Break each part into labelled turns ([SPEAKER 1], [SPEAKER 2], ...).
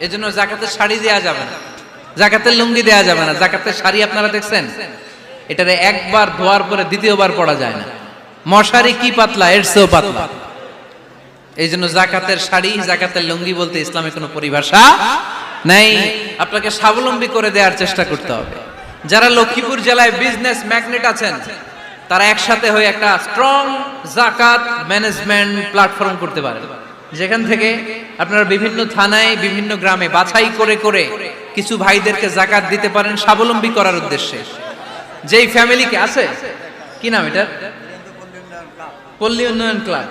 [SPEAKER 1] এজন্য যাকাতের শাড়ি দেয়া যাবে না, যাকাতের লুঙ্গি দেয়া যাবে না। যাকাতের শাড়ি আপনারা দেখছেন, এটারে একবার ধোয়ার পরে দ্বিতীয়বার পরা যায় না। মশারি কি পাতলা, এর চেয়েও পাতলা। এই জন্য যাকাতের শাড়ি, যাকাতের লুঙ্গি বলতে ইসলামে কোনো পরিভাষা নাই। আপনাকে স্বাবলম্বী করে দেওয়ার চেষ্টা করতে হবে। যারা লক্ষ্মীপুর জেলায় বিজনেস ম্যাগনেট আছেন, তারা একসাথে হয়ে একটা স্ট্রং যাকাত ম্যানেজমেন্ট প্ল্যাটফর্ম করতে পারেন, যেখান থেকে আপনারা বিভিন্ন থানায়, বিভিন্ন গ্রামে বাছাই করে করে কিছু ভাইদেরকে যাকাত দিতে পারেন স্বাবলম্বী করার উদ্দেশ্যে। যেই ফ্যামিলিকে আছে, কি নাম এটা, পল্লী উন্নয়ন ক্লাব,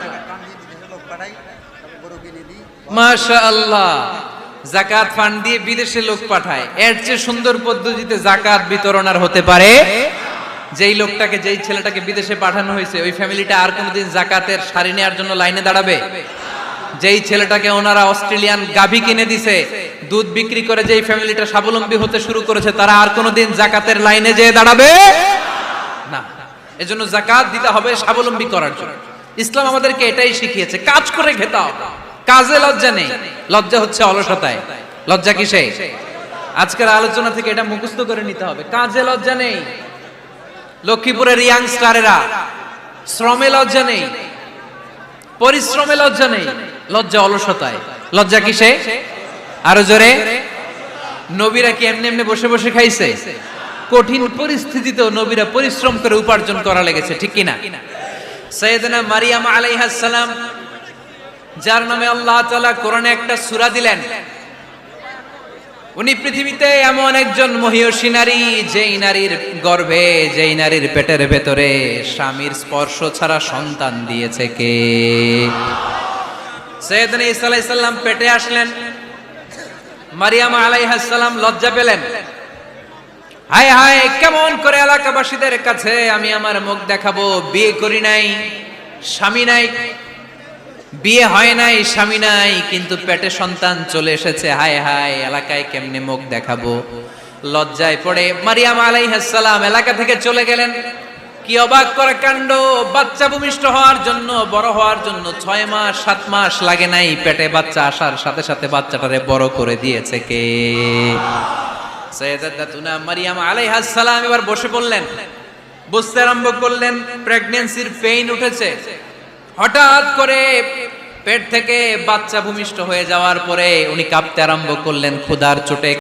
[SPEAKER 1] মাশাআল্লাহ, যাকাত ফান্ড দিয়ে বিদেশে লোক পাঠায়। এর চেয়ে সুন্দর পদ্ধতিতে যাকাত বিতরণ আর হতে পারে? যেই লোকটাকে, যেই ছেলেটাকে বিদেশে পাঠানো হয়েছে, ওই ফ্যামিলিটা আর কোনোদিন যাকাতের শাড়ি নেওয়ার জন্য লাইনে দাঁড়াবে? যেই ছেলেটাকে ওনারা অস্ট্রেলিয়ান গাভী কিনে দিছে, দুধ বিক্রি করে যেই ফ্যামিলিটা স্বাবলম্বী হতে শুরু করেছে, তারা আর কোনোদিন যাকাতের লাইনে যেয়ে দাঁড়াবে না। এজন্য যাকাত দিতে হবে স্বাবলম্বী করার জন্য। ইসলাম আমাদেরকে এটাই শিখিয়েছে, কাজ করে খেতে হবে। কাজে লজ্জা নেই, লজ্জা হচ্ছে অলসতায়। লজ্জা কিসে? আজকের আলোচনা থেকে এটা মুখস্থ করে নিতে হবে, কাজে লজ্জা নেই। লক্ষ্মীপুরের ইয়াংস্টারেরা শ্রমে লজ্জা নেই, পরিশ্রমে লজ্জা নেই, লজ্জা অলসতায়। লজ্জা কিসে? আরো জোরে। নবীরা কি এমনি এমনি বসে বসে খাইছে? কঠিন পরিস্থিতিতেও নবীরা পরিশ্রম করে উপার্জন করা লেগেছে, ঠিক কিনা? সাইয়েদনা মারিয়াম আলাইহিস সালাম, যার নামে আল্লাহ তাআলা কোরআনে একটা সূরা দিলেন, উনি পৃথিবীতে এমন একজন মহিয়সী নারী, যেই নারীর গর্ভে, যেই নারীর পেটের ভেতরে স্বামীর স্পর্শ ছাড়া সন্তান দিয়েছে কে? সাইয়েদনা ঈসা আলাইহিস সালাম পেটে আসলেন। মারিয়াম আলাইহিস সালাম লজ্জা পেলেন। হায় হায়, কেমন করে এলাকাবাসীদের কাছে আমি আমার মুখ দেখাবো? বিয়ে করি নাই, স্বামী নাই, বিয়ে হয় নাই, স্বামী নাই, কিন্তু পেটে সন্তান চলে এসেছে। হায় হায়, এলাকায় কেমনে মুখ দেখাবো? লজ্জায় পড়ে মারিয়াম আলাইহিস সালাম এলাকা থেকে চলে গেলেন। কি অবাক করা কাণ্ড! বাচ্চা ভূমিষ্ঠ হওয়ার জন্য, বড় হওয়ার জন্য 6 মাস 7 মাস লাগে নাই, পেটে বাচ্চা আসার সাথে সাথে বাচ্চাটারে বড় করে দিয়েছে কে? সাইয়েদাতুনা মারিয়াম আলাইহিস সালাম এবার বসে পড়লেন, বুঝতে আরম্ভ করলেন প্রেগন্যান্সির পেইন উঠেছে। হঠাৎ করে পেট থেকে বাচ্চা ভূমিষ্ঠ হয়ে যাওয়ার পরে উনি কাঁপতে আরম্ভ করলেন ক্ষুধার চোটে।